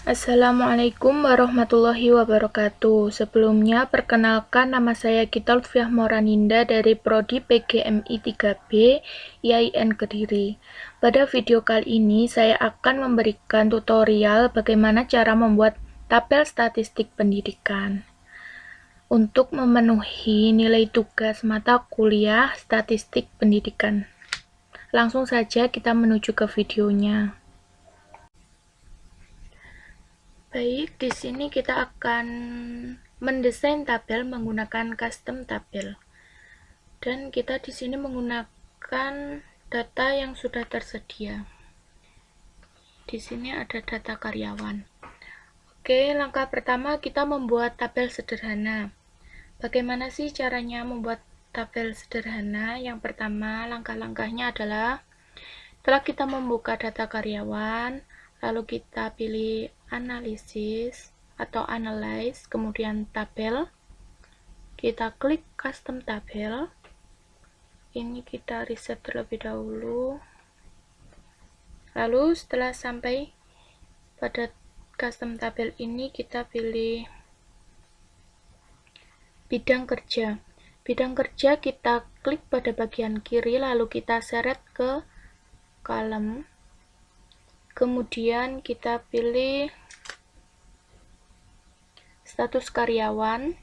Assalamualaikum warahmatullahi wabarakatuh. Sebelumnya, perkenalkan nama saya Gita Lutfiah Moraninda dari Prodi PGMI 3B IAIN Kediri. Pada video kali ini, saya akan memberikan tutorial bagaimana cara membuat tabel statistik pendidikan untuk memenuhi nilai tugas mata kuliah statistik pendidikan. Langsung saja kita menuju ke videonya. Baik, di sini kita akan mendesain tabel menggunakan custom tabel. Dan kita di sini menggunakan data yang sudah tersedia. Di sini ada data karyawan. Oke, langkah pertama kita membuat tabel sederhana. Bagaimana sih caranya membuat tabel sederhana? Yang pertama, langkah-langkahnya adalah setelah kita membuka data karyawan, lalu kita pilih analisis atau analyze, kemudian tabel. Kita klik custom tabel. Ini kita reset terlebih dahulu. Lalu setelah sampai pada custom tabel ini, kita pilih bidang kerja. Bidang kerja kita klik pada bagian kiri, lalu kita seret ke kolom. Kemudian kita pilih status karyawan,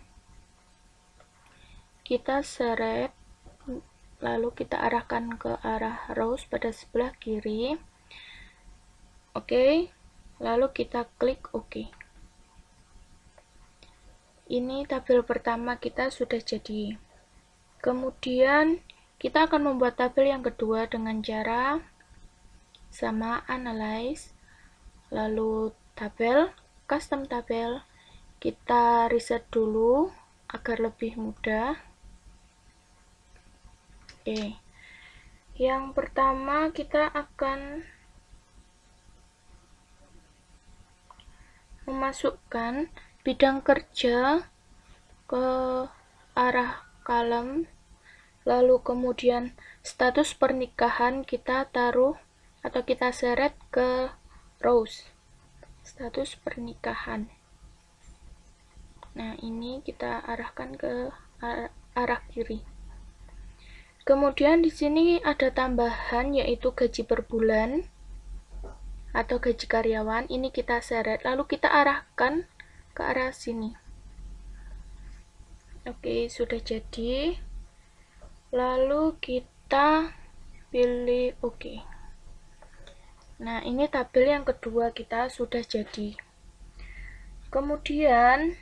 kita seret, lalu kita arahkan ke arah rows pada sebelah kiri. Oke, lalu kita klik OK. Ini tabel pertama kita sudah jadi. Kemudian kita akan membuat tabel yang kedua dengan cara sama analyze, lalu tabel, custom tabel, kita reset dulu agar lebih mudah. Oke, yang pertama kita akan memasukkan bidang kerja ke arah kolom, lalu kemudian status pernikahan kita taruh atau kita seret ke rows, status pernikahan. Nah, ini kita arahkan ke arah kiri. Kemudian di sini ada tambahan, yaitu gaji per bulan atau gaji karyawan. Ini kita seret, lalu kita arahkan ke arah sini. Oke, sudah jadi. Lalu kita pilih OK. Nah, ini tabel yang kedua kita sudah jadi. Kemudian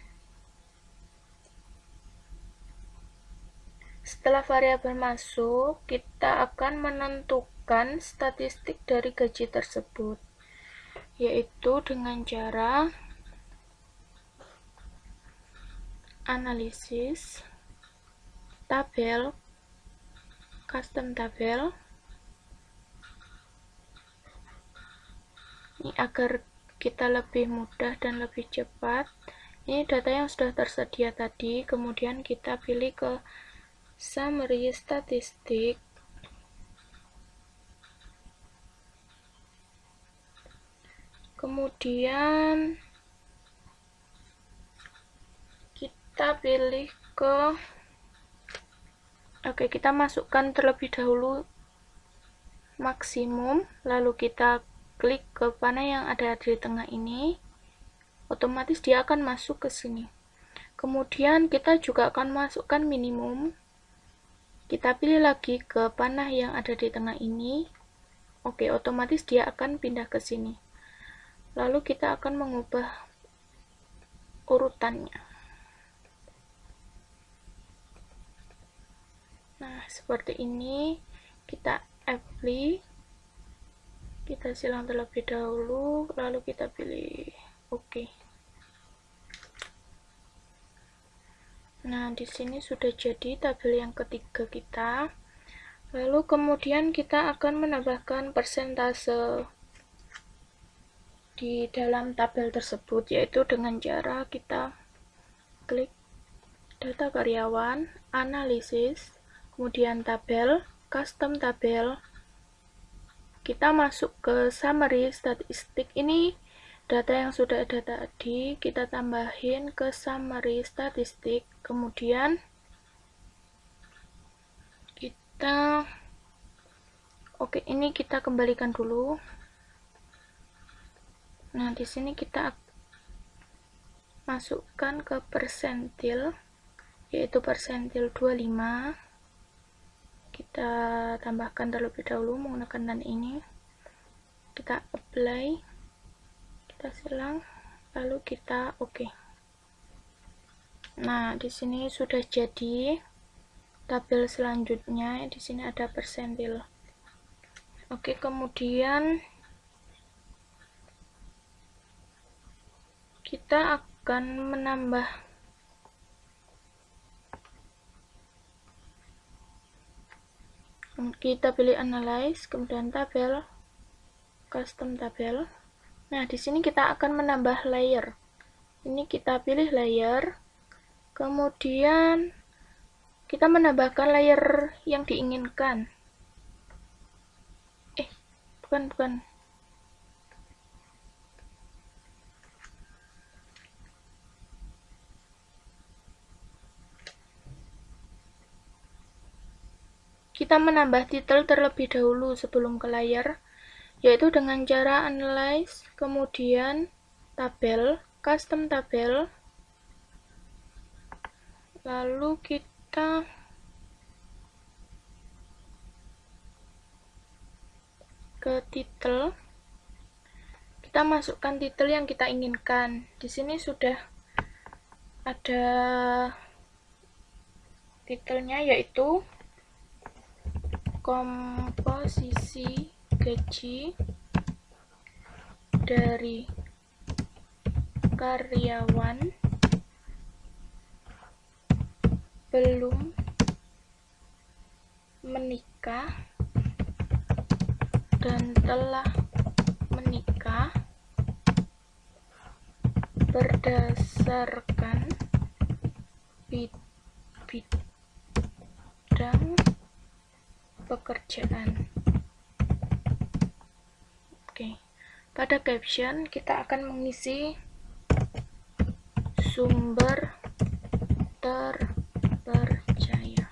setelah variabel masuk, kita akan menentukan statistik dari gaji tersebut, yaitu dengan cara analisis, tabel, custom tabel. Ini agar kita lebih mudah dan lebih cepat. Ini data yang sudah tersedia tadi, kemudian kita pilih ke summary statistik. Kemudian kita pilih ke kita masukkan terlebih dahulu maksimum, lalu kita klik ke panah yang ada di tengah ini, otomatis dia akan masuk ke sini. Kemudian kita juga akan masukkan minimum, kita pilih lagi ke panah yang ada di tengah ini. Oke, otomatis dia akan pindah ke sini. Lalu kita akan mengubah urutannya. Nah, seperti ini. Kita apply, kita silang terlebih dahulu, lalu kita pilih OK. Nah, di sini sudah jadi tabel yang ketiga kita. Lalu kemudian kita akan menambahkan persentase di dalam tabel tersebut, yaitu dengan cara kita klik data karyawan, analisis, kemudian tabel, custom tabel, kita masuk ke summary statistik. Ini data yang sudah ada tadi kita tambahin ke summary statistik, kemudian kita ini kita kembalikan dulu. Nah, di sini kita masukkan ke persentil, yaitu persentil 25. Kita tambahkan terlebih dahulu menggunakan dan ini. Kita apply, kita silang, lalu kita Nah, di sini sudah jadi tabel selanjutnya. Di sini ada persentil. Kemudian kita akan menambah kita pilih analyze, kemudian tabel, custom tabel. Nah, di sini kita akan menambah layer. Ini kita pilih layer, kemudian kita menambahkan layer yang diinginkan. Bukan. Kita menambah title terlebih dahulu sebelum ke layer, yaitu dengan cara analyze, kemudian tabel, custom tabel, lalu kita ke title, kita masukkan title yang kita inginkan. Di sini sudah ada titelnya, yaitu komposisi gaji dari karyawan belum menikah dan telah menikah berdasarkan bidang pekerjaan. Pada caption kita akan mengisi sumber terpercaya.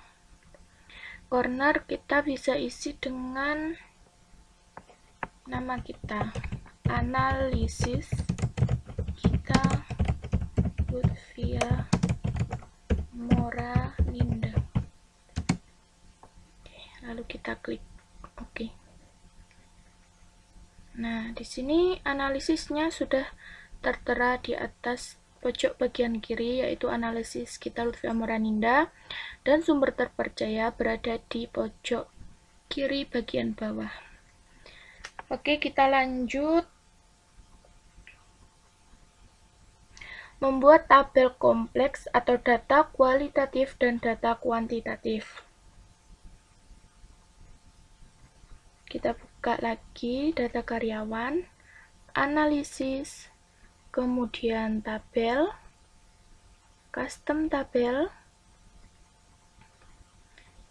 Corner kita bisa isi dengan nama kita, analisis kita Lutfia Moraninda. Lalu kita klik OK. Nah, di sini analisisnya sudah tertera di atas pojok bagian kiri, yaitu analisis kita Lutfia Moraninda, dan sumber terpercaya berada di pojok kiri bagian bawah. Kita lanjut membuat tabel kompleks atau data kualitatif dan data kuantitatif. Kita buka lagi data karyawan, analisis, kemudian tabel, custom tabel.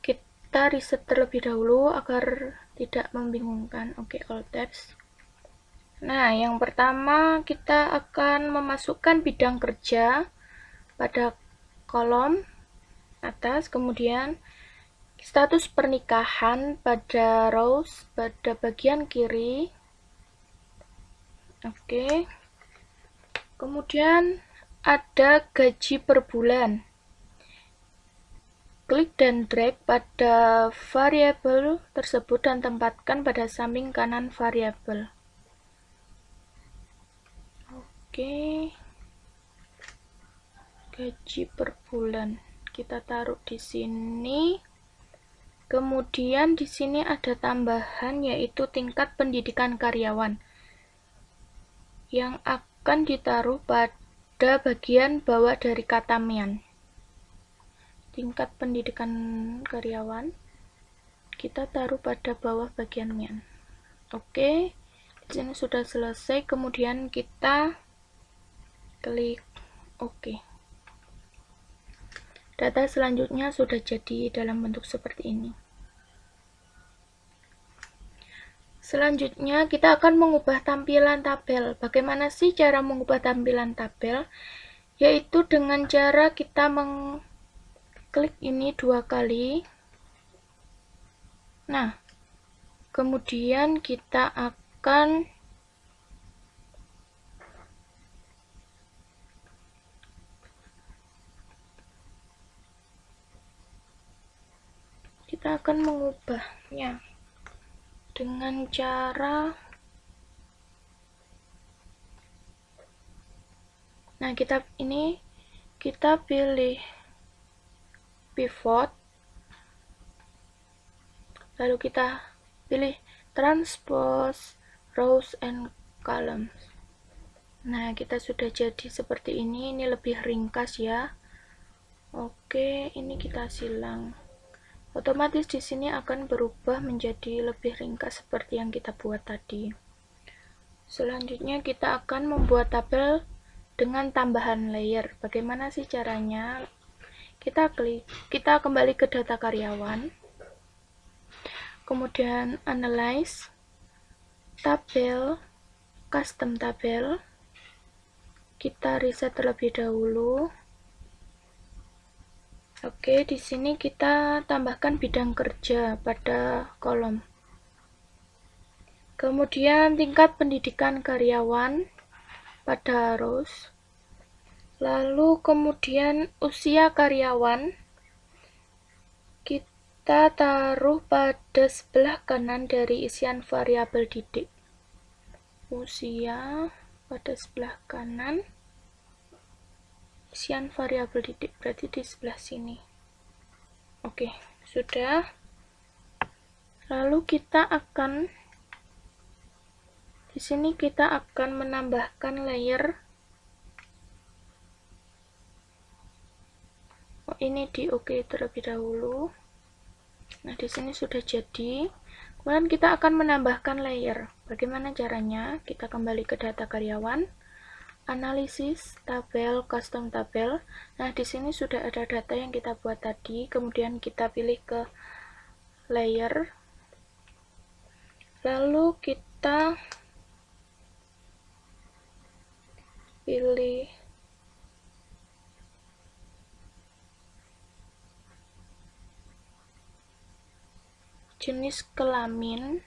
Kita riset terlebih dahulu agar tidak membingungkan. All tabs. Nah, yang pertama kita akan memasukkan bidang kerja pada kolom atas, kemudian status pernikahan pada rows pada bagian kiri. Kemudian ada gaji per bulan. Klik dan drag pada variabel tersebut dan tempatkan pada samping kanan variabel. Gaji per bulan kita taruh di sini. Kemudian di sini ada tambahan, yaitu tingkat pendidikan karyawan yang akan ditaruh pada bagian bawah dari kata MEAN. Tingkat pendidikan karyawan kita taruh pada bawah bagian MEAN. Di sini sudah selesai, kemudian kita klik OK. Data selanjutnya sudah jadi dalam bentuk seperti ini. Selanjutnya kita akan mengubah tampilan tabel. Bagaimana sih cara mengubah tampilan tabel? Yaitu dengan cara kita mengklik ini 2 kali. Nah, kemudian kita akan mengubahnya dengan cara kita pilih pivot, lalu kita pilih transpose rows and columns. Nah, kita sudah jadi seperti ini lebih ringkas ya. Oke, ini kita silang. Otomatis di sini akan berubah menjadi lebih ringkas seperti yang kita buat tadi. Selanjutnya kita akan membuat tabel dengan tambahan layer. Bagaimana sih caranya? Kita kembali ke data karyawan, kemudian analyze, tabel, custom tabel. Kita reset terlebih dahulu. Oke, di sini kita tambahkan bidang kerja pada kolom. Kemudian tingkat pendidikan karyawan pada rows. Lalu kemudian usia karyawan kita taruh pada sebelah kanan dari isian variabel didik. Usia pada sebelah kanan, isian variabel didik berarti di sebelah sini. Oke, sudah. Lalu di sini kita akan menambahkan layer. Ini di oke terlebih dahulu. Nah, di sini sudah jadi. Kemudian kita akan menambahkan layer. Bagaimana caranya? Kita kembali ke data karyawan, analisis, tabel, custom tabel. Nah, di sini sudah ada data yang kita buat tadi. Kemudian kita pilih ke layer. Lalu kita pilih jenis kelamin,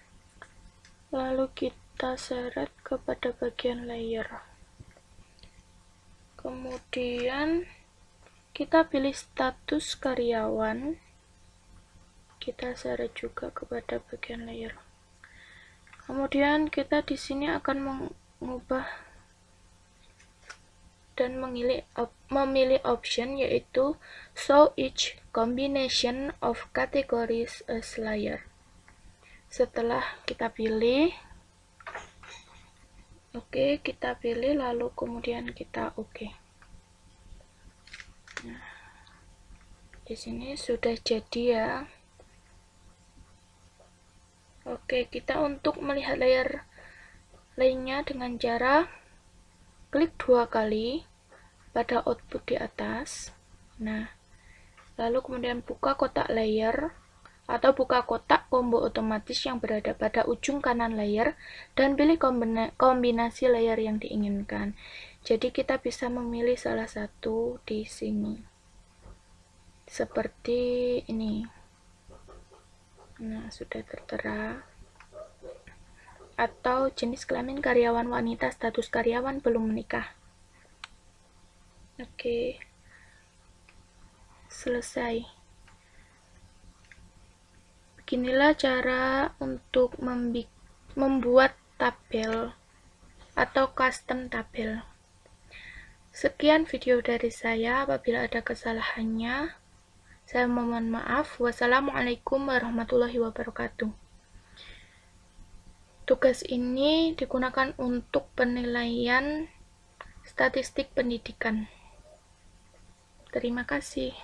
lalu kita seret kepada bagian layer. Kemudian kita pilih status karyawan, kita seret juga kepada bagian layer. Kemudian kita di sini akan mengubah dan memilih option yaitu show each combination of categories as layer. Setelah kita pilih, kita pilih lalu kemudian kita oke. Nah, di sini sudah jadi ya. Oke, kita untuk melihat layer lainnya dengan cara klik 2 kali pada output di atas. Nah, lalu kemudian buka kotak layer atau buka kotak combo otomatis yang berada pada ujung kanan layer dan pilih kombinasi layer yang diinginkan. Jadi kita bisa memilih salah satu di sini. Seperti ini. Nah, sudah tertera. Atau jenis kelamin karyawan wanita, status karyawan belum menikah. Oke. Selesai. Beginilah cara untuk membuat tabel atau custom tabel. Sekian video dari saya. Apabila ada kesalahannya, saya mohon maaf. Wassalamualaikum warahmatullahi wabarakatuh. Tugas ini digunakan untuk penilaian statistik pendidikan. Terima kasih.